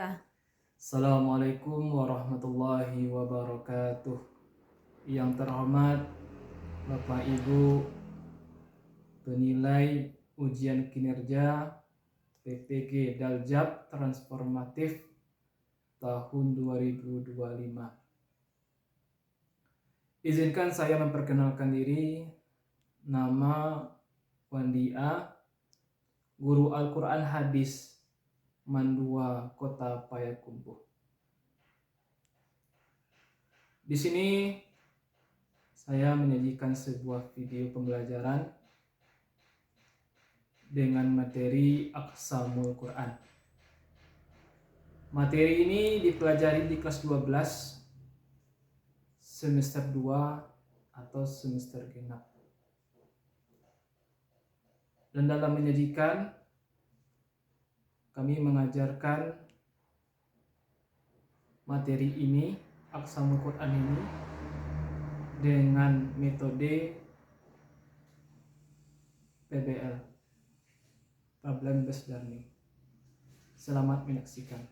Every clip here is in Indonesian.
Ya. Assalamualaikum warahmatullahi wabarakatuh. Yang terhormat Bapak Ibu penilai ujian kinerja PPG Daljab Transformatif tahun 2025. Izinkan saya memperkenalkan diri. Nama Wandi A, Guru Al-Quran Hadis Mandua Kota Payakumbuh. Di sini saya menyajikan sebuah video pembelajaran dengan materi Aqsamul Quran. Materi ini dipelajari di kelas 12 semester 2 atau semester genap. Dan dalam menyajikan kami mengajarkan materi ini, Aqsamul Quran ini, dengan metode PBL, Problem Based Learning. Selamat menyaksikan.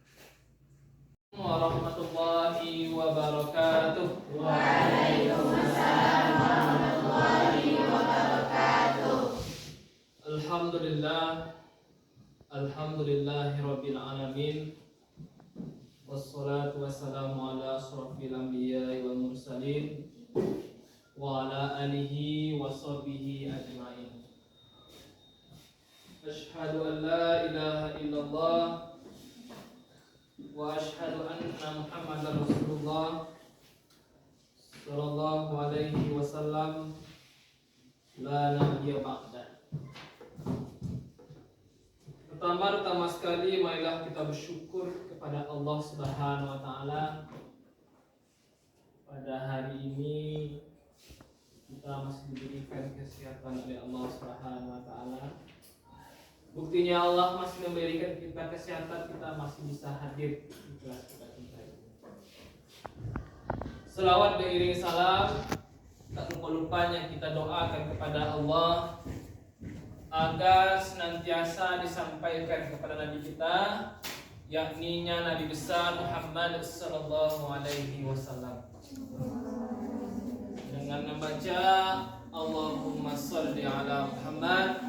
Warahmatullahi wabarakatuh. Waalaikumsalam warahmatullahi wabarakatuh. Alhamdulillahirabbil alamin. Wassalatu wassalamu ala asrofil anbiya'i wal mursalin wa ala alihi wa sahbihi ajma'in. Asyhadu an la ilaha illallah wa asyhadu anna Muhammadar Rasulullah sallallahu alaihi wasallam la nabiyya ba'da. Pertama sekali marilah kita bersyukur kepada Allah Subhanahu wa taala. Pada hari ini kita masih diberikan kesehatan oleh Allah Subhanahu wa taala. Buktinya Allah masih memberikan kita kesehatan, kita masih bisa hadir di kelas kita ini. Selawat beriring salam, tak lupa-lupanya kita doakan kepada Allah agar senantiasa disampaikan kepada Nabi kita, yakni Nabi besar Muhammad sallallahu alaihi wasallam. Dengan membaca Allahumma shalli ala Muhammad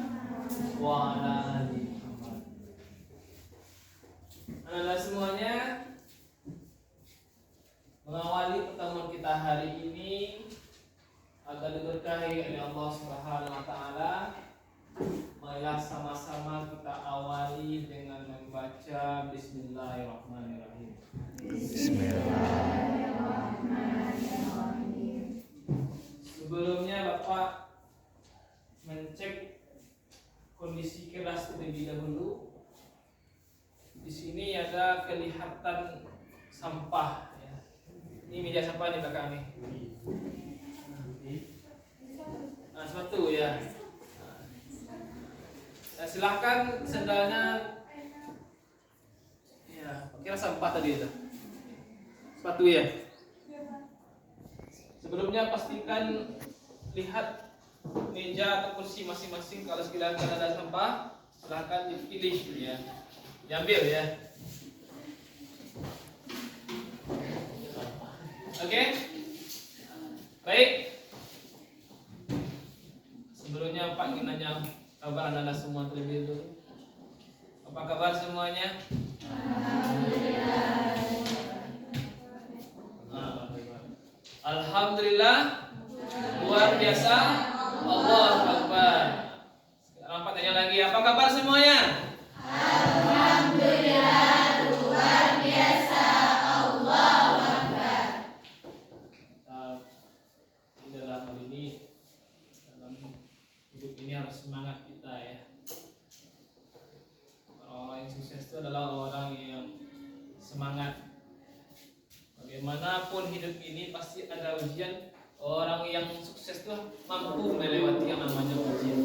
wa ala ali Muhammad. Anak-anak semuanya, mengawali pertemuan kita hari ini agar diberkahi oleh Allah Subhanahu wa taala, marilah sama-sama kita awali dengan membaca Bismillahirrahmanirrahim. Bismillahirrahmanirrahim. Sebelumnya Bapak mencek kondisi kelas terlebih dahulu. Di sini ada kelihatan sampah. Ya. Ini meja sampah di belakang nih. Nah, sepatu ya. Nah, silahkan sendalnya. Ya, kira sampah tadi itu. Sepatu ya. Sebelumnya pastikan lihat meja atau kursi masing-masing. Kalau sekiranya ada sampah, silahkan dipilih ya, diambil ya. Oke, baik. Sebelumnya Pak ingin nanya kabar anda semua terlebih dulu. Apa kabar semuanya? Alhamdulillah, luar biasa. Allahu Akbar. Sekarang Pak tanya lagi, apa kabar semuanya? Alhamdulillah, luar biasa. Allahu Akbar. Di dalam hal ini, dalam hidup ini harus semangat kita ya. Orang yang sukses itu adalah orang yang semangat. Bagaimanapun hidup ini pasti ada ujian. Orang yang sukses itu mampu melewati yang namanya ujian.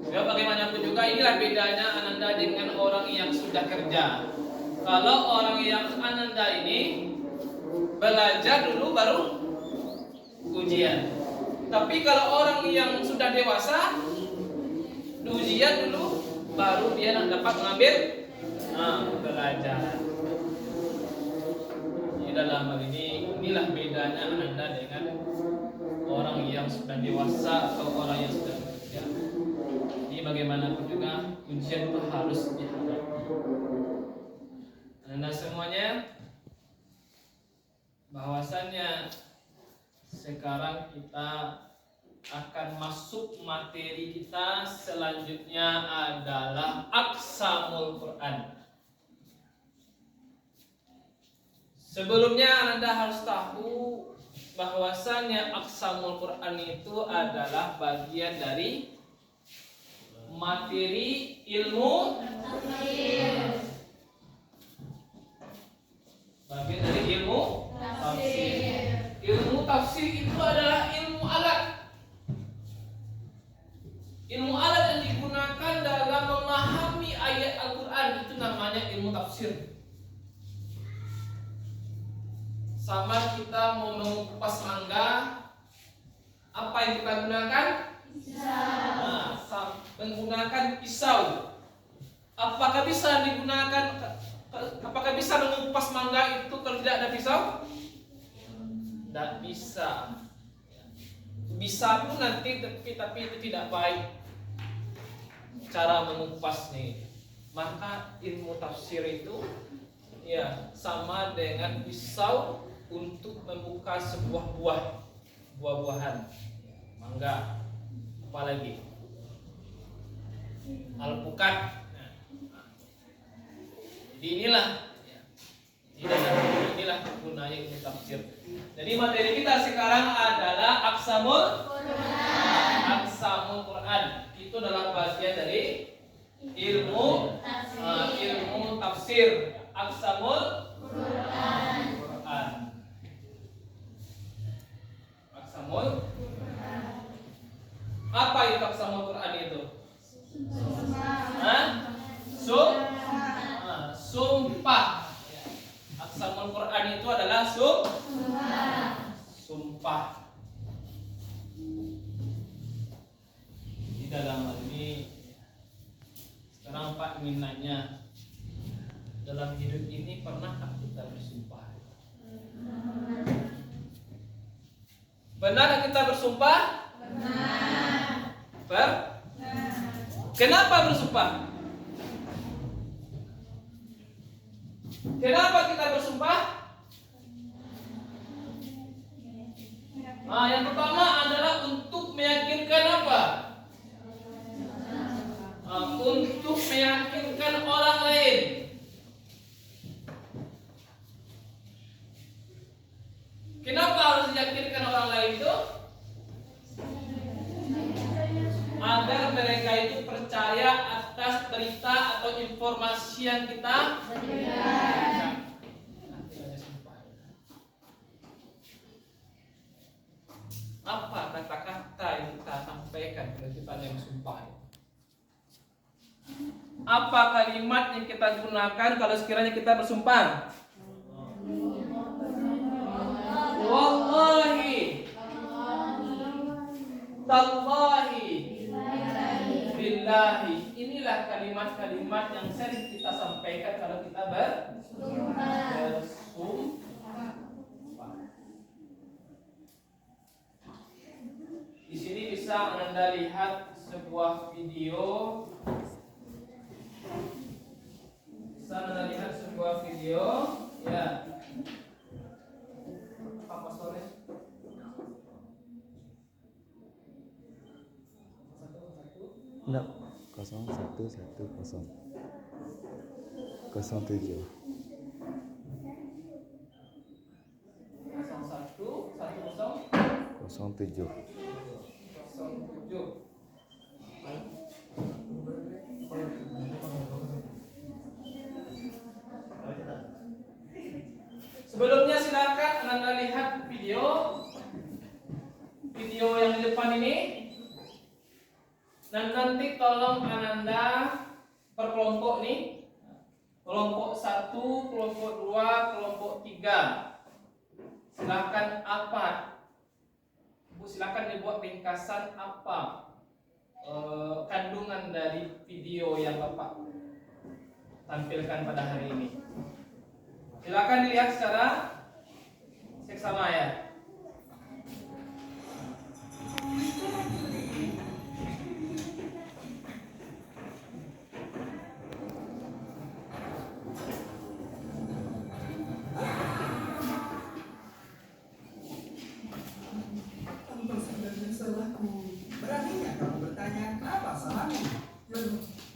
Ya, bagaimanapun juga inilah bedanya Ananda dengan orang yang sudah kerja. Kalau orang yang Ananda ini belajar dulu baru ujian. Tapi kalau orang yang sudah dewasa, ujian dulu baru dia dapat mengambil belajar. Di dalam hal ini, inilah bedanya Anda dengan orang yang sudah dewasa atau orang yang sudah bekerja. Jadi bagaimanapun juga ujian itu harus dihadapi. Anda semuanya, bahwasannya sekarang kita akan masuk materi kita selanjutnya adalah Aqsamul Quran. Sebelumnya Anda harus tahu bahwasannya Aqsamul Quran itu adalah bagian dari materi ilmu tafsir. Bagian dari ilmu tafsir. Ilmu tafsir itu adalah ilmu alat. Ilmu alat yang digunakan dalam memahami ayat Al-Quran itu namanya ilmu tafsir. Sama kita mau mengupas mangga, apa yang kita gunakan? Pisau. Menggunakan pisau. Apakah bisa digunakan? Apakah bisa mengupas mangga itu kalau tidak ada pisau? Tidak bisa. Bisa pun nanti, tapi itu tidak baik cara mengupasnya. Maka ilmu tafsir itu ya sama dengan pisau untuk membuka sebuah buah-buahan, mangga, apalagi alpukat. Jadi inilah gunanya ilmu tafsir. Jadi materi kita sekarang adalah Aqsamul Quran. Itu adalah bagian dari ilmu tafsir. Aqsamul Quran. Aqsamul Quran. Apa itu Aqsamul Quran itu? Sumpah. Aqsamul Quran itu adalah sumpah. Di dalam hal ini sekarang Pak ingin nanya, dalam hidup ini pernahkah kita bersumpah? Benarkah kita bersumpah? Benar. Kenapa bersumpah? Kenapa kita bersumpah? Yang pertama adalah untuk meyakinkan apa? Untuk meyakinkan orang lain. Kenapa harus meyakinkan orang lain itu? Agar mereka itu percaya atas berita atau informasi yang kita berikan. Apa kata-kata yang kita sampaikan kepada kita yang sumpah? Apa kalimat yang kita gunakan kalau sekiranya kita bersumpah? Wallahi, tallahi, billahi. Inilah kalimat-kalimat yang sering kita sampaikan kalau kita bersumpah. Di sini bisa Anda lihat sebuah video. Ya. Apa pastornya? Enggak, 0110 07 07 Sebelumnya silakan Anda lihat video yang di depan ini, dan nanti tolong Anda berkelompok nih, kelompok 1, kelompok 2, kelompok 3. Silakan silakan dibuat ringkasan apa kandungan dari video yang Bapak tampilkan pada hari ini. Silakan dilihat secara seksama ya. Apa sebenarnya salahku? Beraninya kamu bertanya, apa salahmu? Ya,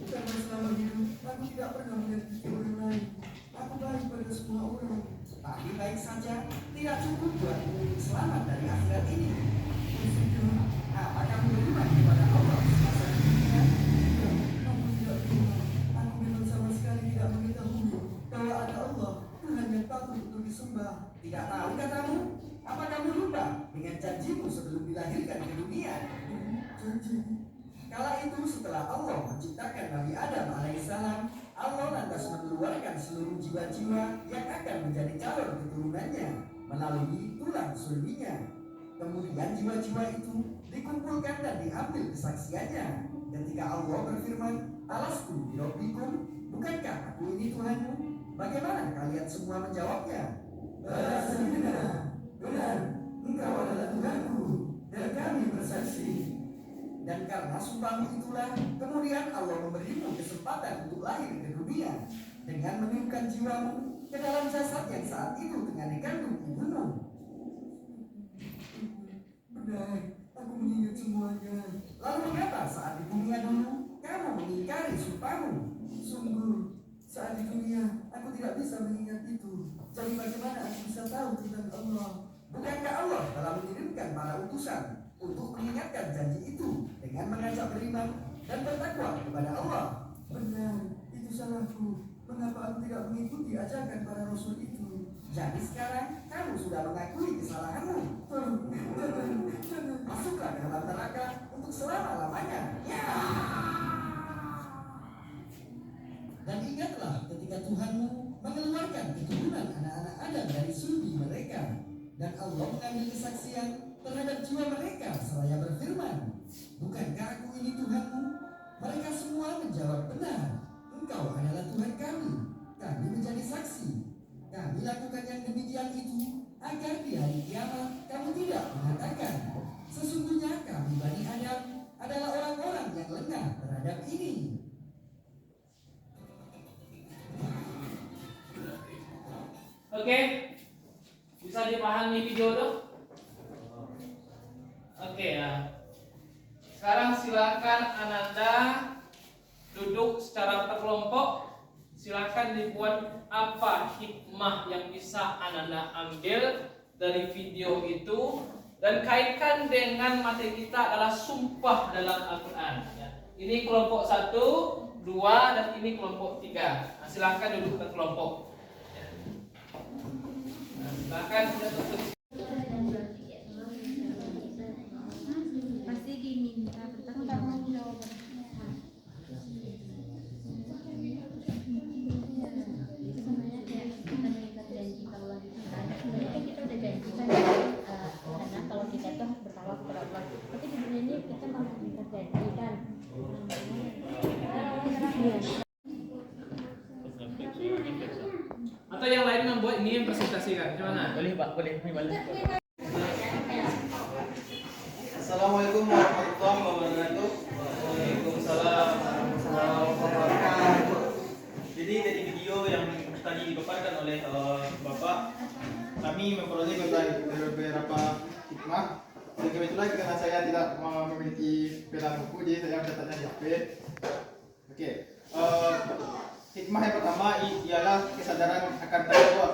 karena selama hidup aku tidak pernah menyakiti orang lain. Aku baik pada semua orang. Tapi baik saja, tidak cukup buatmu selamat dari akhirat ini. Maksudnya, apa kamu beriman kepada Allah semasa hidupnya? Tidak, aku tidak beriman. Aku memang sama sekali tidak mengetahui bahwa ada Allah, Tuhan yang patut untuk disembah. Tidak tahu katamu? Apa kamu lupa dengan janjimu sebelum dilahirkan ke dunia? Janji. Kala itu setelah Allah menciptakan Nabi Adam alaihissalam, Allah lantas mengeluarkan seluruh jiwa-jiwa yang akan menjadi calon keturunannya melalui tulang sulbinya. Kemudian jiwa-jiwa itu dikumpulkan dan diambil kesaksiannya. Ketika Allah berfirman, "Alastu birabbikum, bukankah aku ini Tuhanmu?" Bagaimana kalian semua menjawabnya? Benar, engkau adalah Tuhanku, dan kami bersaksi. Dan karena sumpahmu itulah, kemudian Allah memberimu kesempatan untuk lahir ke dunia dengan meniupkan jiwamu ke dalam jasad yang saat itu tengah dikandung ibumu. Benar, aku mengingat semuanya. Lalu mengapa saat di dunia dulu kamu mengingkari sumpahmu? Sungguh, saat di dunia aku tidak bisa mengingat itu. Jadi bagaimana aku bisa tahu tentang Allah? Bukankah Allah telah mengirimkan para utusan untuk mengingatkan janji itu dengan mengajak beriman dan bertakwa kepada Allah? Benar, itu salahku. Mengapa aku tidak mengikuti ajakan para rasul itu? Jadi sekarang kamu sudah mengakui kesalahanmu. Masuklah ke dalam neraka untuk selama-lamanya. Ya. Dan ingatlah ketika Tuhanmu mengeluarkan keturunan anak-anak Adam dari sulbi mereka, dan Allah mengambil kesaksian terhadap jiwa mereka seraya berfirman, "Bukankah aku ini Tuhanmu?" Mereka semua menjawab, "Benar, Engkau adalah Tuhan kami. Kami menjadi saksi. Kami lakukan yang demikian itu agar di hari kiamat kamu tidak mengatakan, 'Sesungguhnya kami Bani Adam adalah orang-orang yang lengah terhadap ini.'" Oke, bisa dipahami video tuh? Oke ya. Sekarang silakan Ananda duduk secara berkelompok. Silakan dibuat apa hikmah yang bisa Ananda ambil dari video itu dan kaitkan dengan materi kita adalah sumpah dalam Al-Quran. Ya. Ini kelompok 1, 2, dan ini kelompok 3. Nah, silakan duduk berkelompok. Silakan sudah tutup. Pasti diminta pertanggungjawaban. Sebenarnya kayak kita mengikat janji kalau sebenarnya kan kita udah janji kan karena kalau kita tuh bertawaf kepada Allah, tapi di dunia ini kita malah mengikat janji kan. Atau yang lain membuat ini yang presentasikan, gimana? Boleh Pak, boleh. Assalamualaikum warahmatullahi wabarakatuh. Waalaikumsalam. Jadi dari video yang tadi dipaparkan oleh Bapak, kami memperoleh beberapa hikmah. Dan kebetulan karena saya tidak memiliki pena buku, jadi saya mencatatnya di HP. Oke. Hikmah yang pertama ialah kesadaran akan tanggung jawab.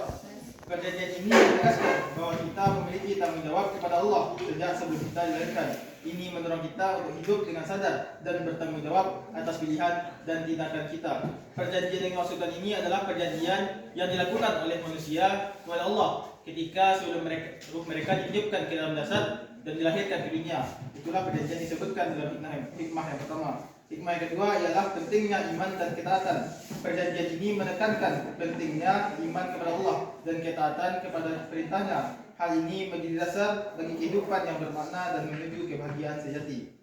Perjanjian ini menegaskan bahwa kita memiliki tanggung jawab kepada Allah sejak sebelum kita dilahirkan. Ini mendorong kita untuk hidup dengan sadar dan bertanggung jawab atas pilihan dan tindakan kita. Perjanjian yang dimaksudkan ini adalah perjanjian yang dilakukan oleh manusia kepada Allah ketika sebelum ruh mereka ditiupkan ke dalam jasad dan dilahirkan ke dunia. Itulah perjanjian disebutkan dalam hikmah yang pertama. Hikmah yang kedua ialah pentingnya iman dan ketaatan. Perjanjian ini menekankan pentingnya iman kepada Allah dan ketaatan kepada perintahnya. Hal ini menjadi dasar bagi kehidupan yang bermakna dan menuju kebahagiaan sejati.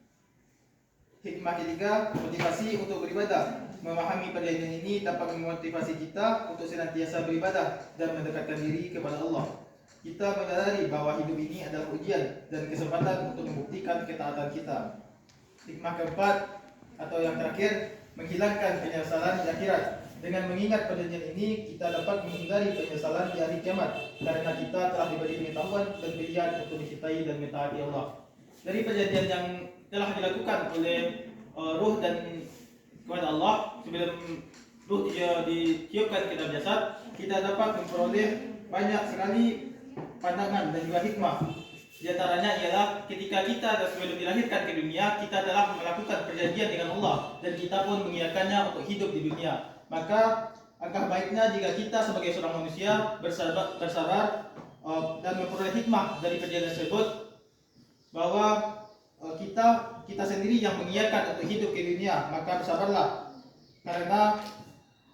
Hikmah ketiga, motivasi untuk beribadah. memahami perjanjian ini dapat memotivasi kita untuk senantiasa beribadah dan mendekatkan diri kepada Allah. Kita menyadari bahwa hidup ini adalah ujian dan kesempatan untuk membuktikan ketaatan kita. Hikmah keempat atau yang terakhir, menghilangkan penyesalan di akhirat. Dengan mengingat perjanjian ini, kita dapat menghindari penyesalan di hari kiamat karena kita telah diberi pengetahuan dan pilihan untuk dicintai dan mentaati Allah. Dari perjanjian yang telah dilakukan oleh ruh dan kepada Allah sebelum ruh ditiupkan ke dalam jasad, kita dapat memperoleh banyak sekali pandangan dan juga hikmah. Di antaranya ialah ketika kita sebelum dilahirkan ke dunia, kita telah melakukan perjanjian dengan Allah dan kita pun mengiyakannya untuk hidup di dunia. Maka angka baiknya jika kita sebagai seorang manusia bersabar dan memperoleh hikmah dari perjanjian tersebut, bahwa kita sendiri yang mengiyakan untuk hidup di dunia, maka bersabarlah karena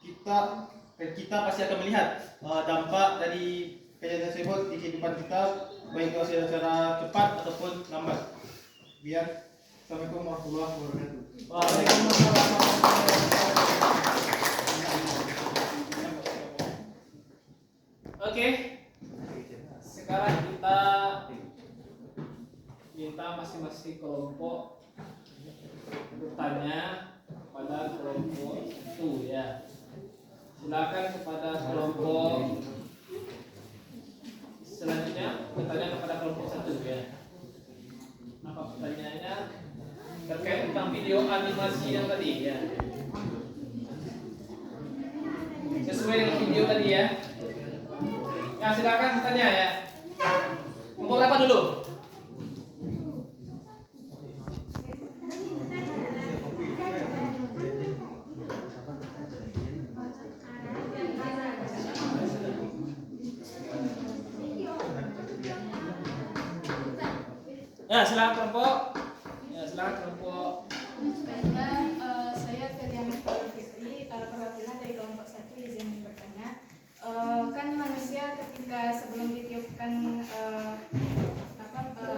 kita pasti akan melihat dampak dari perjanjian tersebut di kehidupan kita, baik secara cepat ataupun lambat. Assalamualaikum warahmatullahi wabarakatuh. Waalaikumsalam warahmatullahi wabarakatuh. Oke, sekarang kita minta masing-masing kelompok bertanya pada kelompok itu ya. Silakan kepada kelompok selanjutnya bertanya kepada kelompok satu ya. Apa pertanyaannya? Terkait tentang video animasi yang tadi ya. Sesuai dengan video tadi ya. Ya silakan bertanya ya. Kelompok apa dulu? Ya silakan kelompok. Ya silakan kelompok. Saya Feriana Fitri, perwakilan dari kelompok 1 izin bertanya. Kan manusia ketika sebelum ditiupkan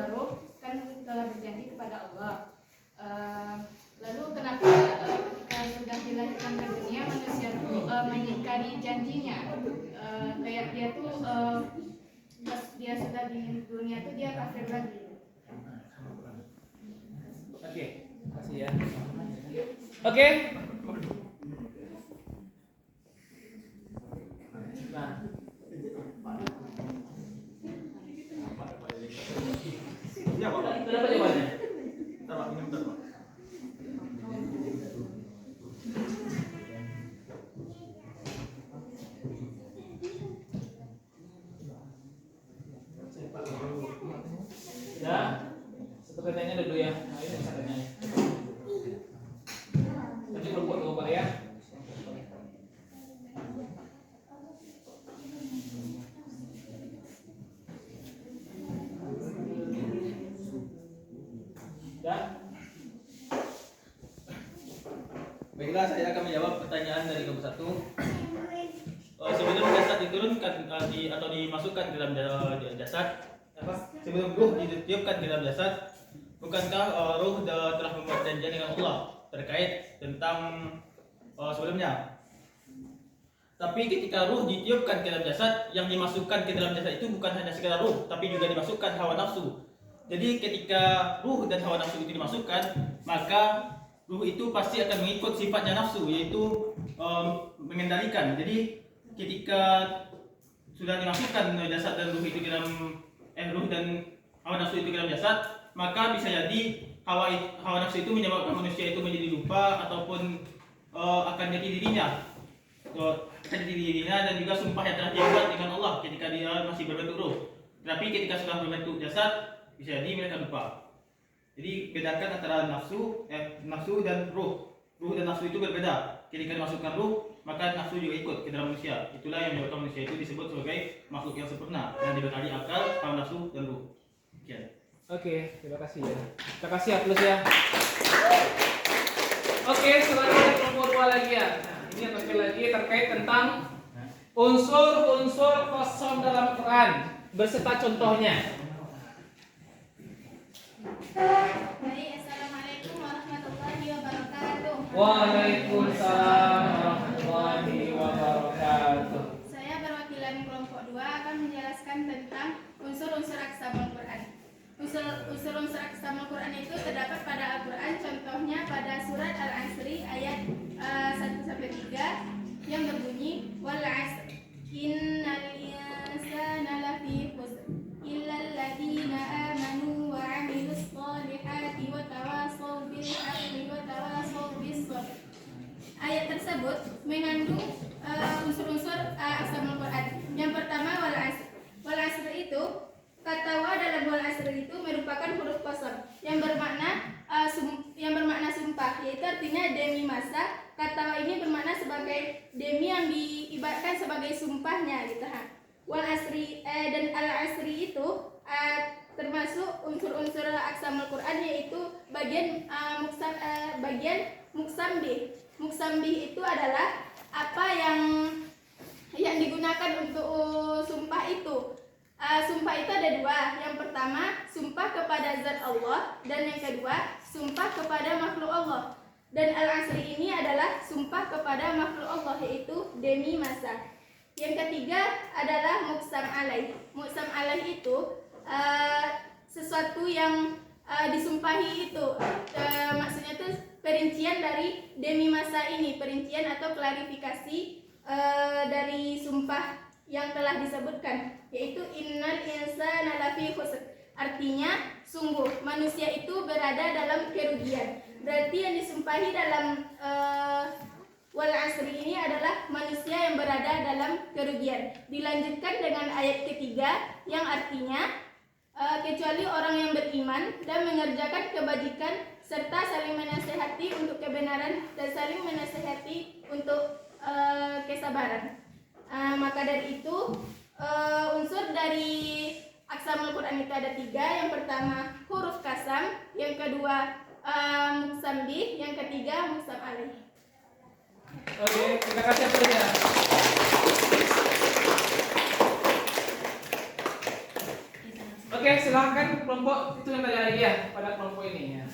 ruh kan telah berjanji kepada Allah. Lalu kenapa ketika sudah dilahirkan ke dunia manusia mengingkari janjinya? Kayak dia tuh pas dia sudah di dunia tuh dia kafir lagi. Oke, kasih ya. Oke. Nah, Ya, Bapak. itu dapat jawabannya. Bentar, Pak. Ini bentar, Pak. Ya, satu pertanyaan dulu ya. Nah, ini satu pertanyaan. Nanti kelompok ya. Ya. Baiklah, saya akan menjawab pertanyaan dari kelompok 1. Sebelum jasad diturunkan atau dimasukkan ke dalam jasad, sebelum ruh ditiupkan ke dalam jasad, bukankah ruh telah membuat janjian dengan Allah terkait tentang sebelumnya? Tapi ketika ruh ditiupkan ke dalam jasad, yang dimasukkan ke dalam jasad itu bukan hanya sekedar ruh, tapi juga dimasukkan hawa nafsu. Jadi ketika ruh dan hawa nafsu itu dimasukkan, maka ruh itu pasti akan mengikut sifatnya nafsu, yaitu mengendalikan. Jadi ketika sudah dimasukkan jasad dan ruh itu ke dalam ruh dan hawa nafsu itu ke dalam jasad, maka bisa jadi hawa nafsu itu menyebabkan manusia itu menjadi lupa ataupun akan jadi dirinya. Akan jadi dirinya dan juga sumpah yang telah dia buat dengan Allah ketika dia masih berbentuk ruh. Tapi ketika sudah berbentuk jasad, bisa jadi mereka lupa. Jadi bedakan antara nafsu dan ruh. Ruh dan nafsu itu berbeda. Ketika dimasukkan ruh, maka nafsu juga ikut ke dalam manusia. Itulah yang menyebabkan manusia itu disebut sebagai makhluk yang sempurna, yang dibekali akal, hawa nafsu dan ruh. Sekian. Oke, terima kasih ya. Terima kasih ya, plus ya. Oke, selanjutnya kelompok 2 lagi ya. Nah, ini yang terakhir lagi terkait tentang unsur-unsur kosong dalam Quran beserta contohnya. Baik, assalamualaikum warahmatullahi wabarakatuh. Waalaikumsalam warahmatullahi wabarakatuh. Saya perwakilan kelompok 2 akan menjelaskan tentang unsur-unsur aqsamul Quran. Unsur-unsur aqsamul Quran itu terdapat pada Al-Quran, contohnya pada surat Al-Asri ayat 1-3 yang berbunyi wal 'asr innal insana lafi khusr illal ladzina amanu wa 'amilus shalihati wa tawashaw bil haqqi wa tawashaw bis sabr. Ayat tersebut mengandung unsur-unsur aqsamul Quran. Yang pertama wal 'asr. Wal 'asr itu kata wa dalam wal 'asr itu merupakan huruf qasam yang bermakna sumpah, yaitu artinya demi masa. Kata wa ini bermakna sebagai demi yang diibaratkan sebagai sumpahnya gitu ha. Wal 'asri dan al 'asri itu termasuk unsur-unsur aqsamul Quran, yaitu bagian muqsam bih. Muqsam bih itu adalah apa yang digunakan untuk sumpah itu. Sumpah itu ada dua. Yang pertama, sumpah kepada zat Allah, dan yang kedua, sumpah kepada makhluk Allah. Dan al-asri ini adalah sumpah kepada makhluk Allah, yaitu demi masa. Yang ketiga adalah muqsam alaih. Muqsam alaih itu sesuatu yang disumpahi itu. Maksudnya itu perincian dari demi masa ini, perincian atau klarifikasi dari sumpah yang telah disebutkan, yaitu innal insana lafi khusr. Artinya sungguh manusia itu berada dalam kerugian. Berarti yang disumpahi dalam wal asri ini adalah manusia yang berada dalam kerugian. Dilanjutkan dengan ayat ketiga yang artinya kecuali orang yang beriman dan mengerjakan kebajikan serta saling menasehati untuk kebenaran dan saling menasehati untuk kesabaran. Maka dari itu unsur dari aqsamul Quran itu ada 3. Yang pertama huruf kasam, yang kedua muqsam bih, yang ketiga muqsam alaih. Oke, terima kasih atasnya. Oke, silahkan kelompok itu yang tanya lagi ya pada kelompok ini ya.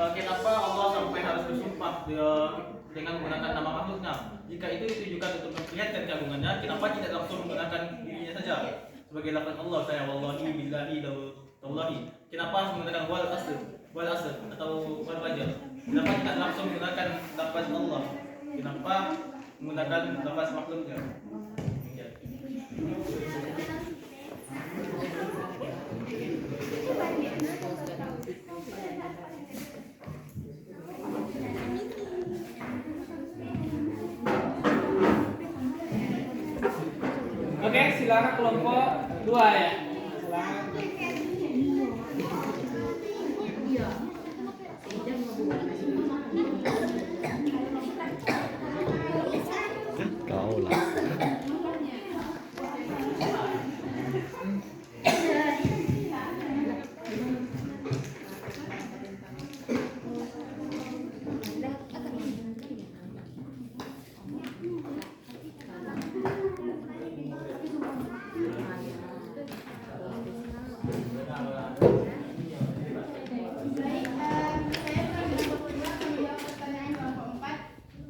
Kenapa Allah sampai harus bersumpah dengan menggunakan nama makhluknya? Jika itu ditujukan untuk memperlihatkan keagungannya, kenapa tidak langsung menggunakan dirinya saja? Sebagai lafaz Allah, saya wallahi billahi tallahi. Kenapa harus menggunakan wal asr atau wal fajr? Kenapa tidak langsung menggunakan lafaz Allah? Kenapa menggunakan lafaz makhluknya? Oke, silakan kelompok 2 ya. Silakan. Kau lah.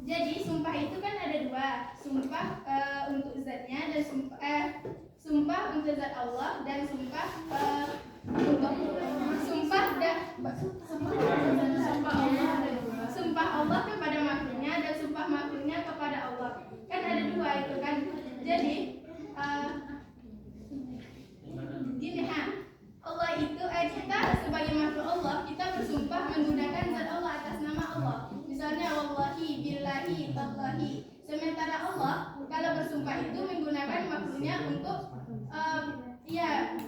Jadi sumpah itu kan ada 2, sumpah untuk zatnya dan sumpah untuk zat Allah, dan sumpah sumpah Allah kepada makhluknya dan sumpah makhluknya kepada Allah. Kan ada 2 itu kan. Jadi gini Allah itu kita sebagai makhluk Allah, kita bersumpah menggunakan zat Allah atas nama Allah. Misalnya wallahi billahi tallahi. Sementara Allah kalau bersumpah itu menggunakan makhluknya untuk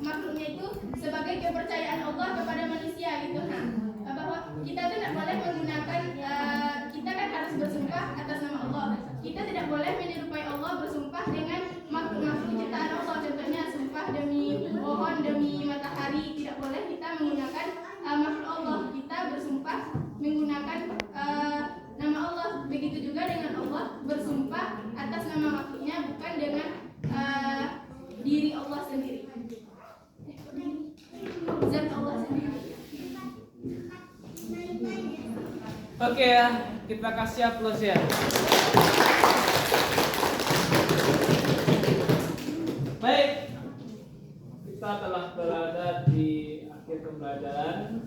makhluknya itu sebagai kepercayaan Allah kepada manusia gitu bahwa kita tuh tidak boleh menggunakan kita kan harus bersumpah atas nama Allah. Kita tidak boleh menyerupai Allah bersumpah dengan makhluk-makhluk Oke ya, kita kasih aplaus ya. Baik, kita telah berada di akhir pembelajaran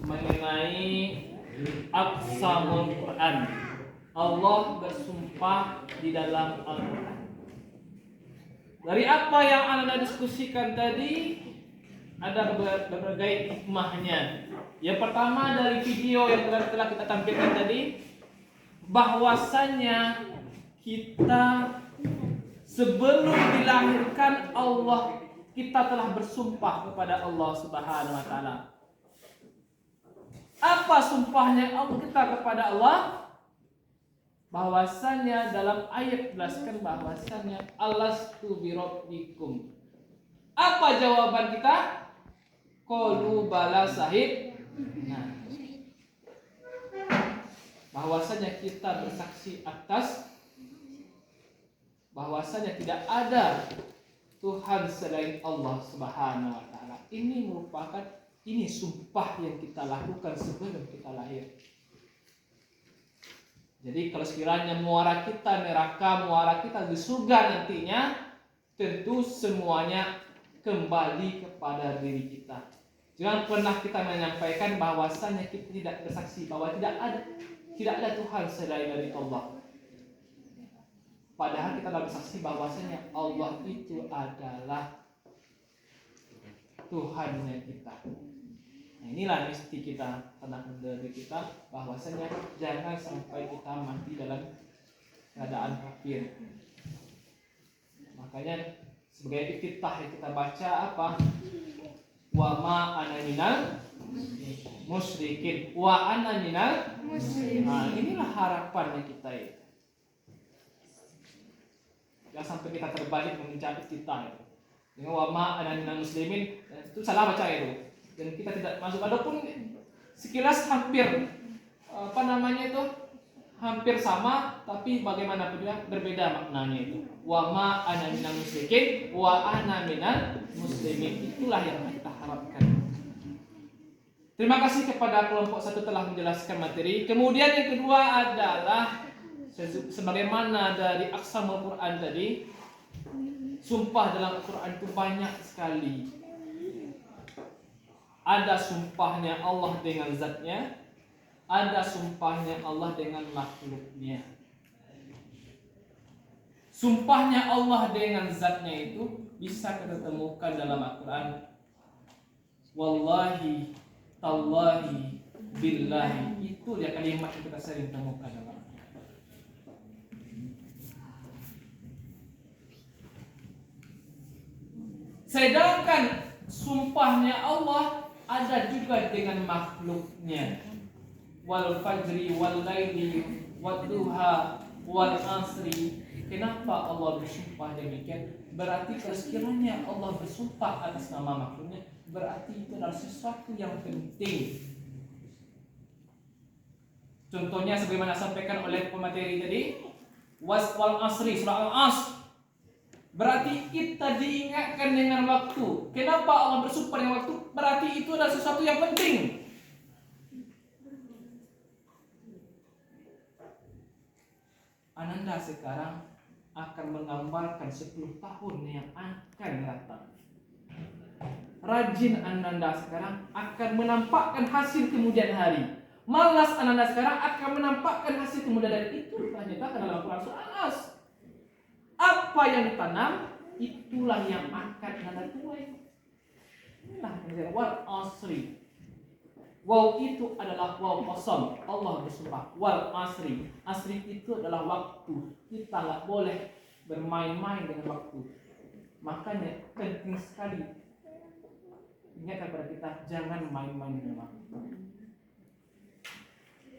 mengenai Aqsamul Quran. Allah bersumpah di dalam Al-Quran. Dari apa yang Anda diskusikan tadi, ada berbagai hikmahnya. Yang pertama dari video yang telah kita tampilkan tadi, bahwasannya kita sebelum dilahirkan Allah, kita telah bersumpah kepada Allah Subhanahu wa taala. Apa sumpahnya Allah kita kepada Allah? Bahwasannya dalam ayat jelaskan bahwasannya alastu birabbikum. Apa jawaban kita? Qalu bala sahib. Nah, bahwasanya kita bersaksi atas bahwasanya tidak ada Tuhan selain Allah Subhanahu wa taala. Ini merupakan sumpah yang kita lakukan sebelum kita lahir. Jadi kalau sekiranya muara kita neraka, muara kita di surga nantinya, tentu semuanya kembali kepada diri kita. Jangan pernah kita menyampaikan bahwasannya kita tidak bersaksi bahwa tidak ada Tuhan selain dari Allah. Padahal kita telah bersaksi bahwasannya Allah itu adalah Tuhannya kita. Nah, inilah mesti kita tenangkan diri kita bahwasanya jangan sampai kita mati dalam keadaan kafir. Makanya sebagai iftitah yang kita baca apa? Wa ma ana minal musyrikin. Wa ana minal muslimin. Nah, inilah harapannya kita itu. Jangan sampai kita terbalik mengucap iftitah itu. Dengan wa ma ana minal muslimin, itu salah baca itu. Dan kita tidak masuk, adapun sekilas hampir hampir sama, tapi bagaimanapun juga berbeda maknanya itu. Wa ma ana minal musyrikin wa ana minal muslimin. Itulah yang kita harapkan. Terima kasih kepada kelompok satu telah menjelaskan materi. Kemudian yang kedua adalah sebagaimana dari Aqsamul Quran tadi, sumpah dalam Al-Quran itu banyak sekali. Ada sumpahnya Allah dengan zatnya, ada sumpahnya Allah dengan makhluknya. Sumpahnya Allah dengan zatnya itu bisa kita temukan dalam Al-Quran. Wallahi, tallahi, billahi. Itu ya kalimat yang kita sering temukan dalam Al-Quran. Sedangkan sumpahnya Allah ada juga dengan makhluknya. Wal fajri wal laili wadduha wal asri. Kenapa Allah bersumpah demikian? Berarti sekiranya Allah bersumpah atas nama makhluknya, berarti itu adalah sesuatu yang penting. Contohnya sebagaimana disampaikan oleh pemateri tadi, wal asri, surah Al-Asr. Berarti kita diingatkan dengan waktu. Kenapa Allah bersumpah dengan waktu? Berarti itu adalah sesuatu yang penting. Ananda sekarang akan menggambarkan 10 tahun yang akan datang. Rajin Ananda sekarang akan menampakkan hasil kemudian hari. Malas Ananda sekarang akan menampakkan hasil kemudian hari. Itu ternyata dalam Al-Quran surah Al-Asr. Apa yang ditanam, itulah yang akan Anda tuai. Inilah wal asri. Waw itu adalah waw qasam. Allah bersumpah. Wal asri. Asri itu adalah waktu. Kita nggak boleh bermain-main dengan waktu. Makanya penting sekali ingatkan kepada kita jangan main-main dengan waktu.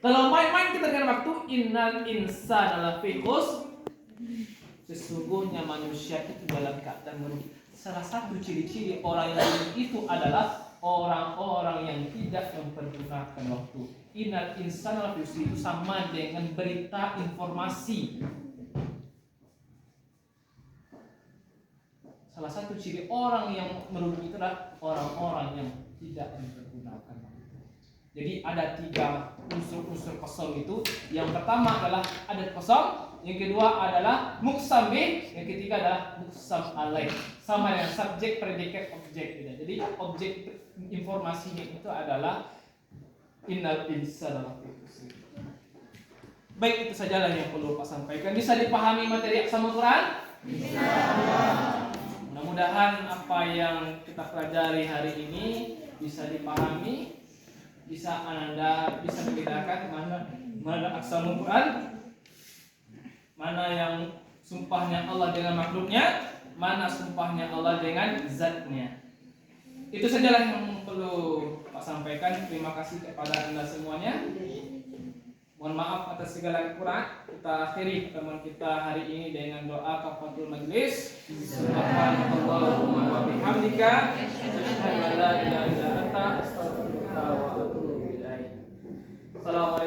Kalau main-main kita dengan waktu, innal insana lafi khusr. Sesungguhnya manusia itu dalam keadaan merugi. Salah satu ciri-ciri orang yang merugi itu adalah orang-orang yang tidak mempergunakan waktu. Innal insana lafi khusr itu sama dengan berita informasi. Salah satu ciri orang yang merugi itu adalah orang-orang yang tidak mempergunakan waktu. Jadi ada 3 unsur-unsur kosong itu. Yang pertama adalah adat kosong, yang kedua adalah muqsam bih, yang ketiga adalah muqsam alaih. Sama dengan subjek, predikat, objek gitu. Jadi objek informasinya itu adalah innal insana lafi khusr. Baik, itu sajalah yang perlu Pak sampaikan. Bisa dipahami materi sama Quran? Bisa. Mudah-mudahan apa yang kita pelajari hari ini bisa dipahami, bisa Ananda bisa membedakan mana aksamul Quran, mana yang sumpahnya Allah dengan makhluknya, mana sumpahnya Allah dengan zatnya. Itu sajalah yang perlu Pak sampaikan. Terima kasih kepada Anda semuanya. Mohon maaf atas segala kekurangan. Kita akhiri pertemuan kita hari ini dengan doa kafaratul majlis. Subhanallahumma wa bihamdika asyhadu an la ilaha illa anta astaghfiruka wa atubu ilaik. Assalamualaikum.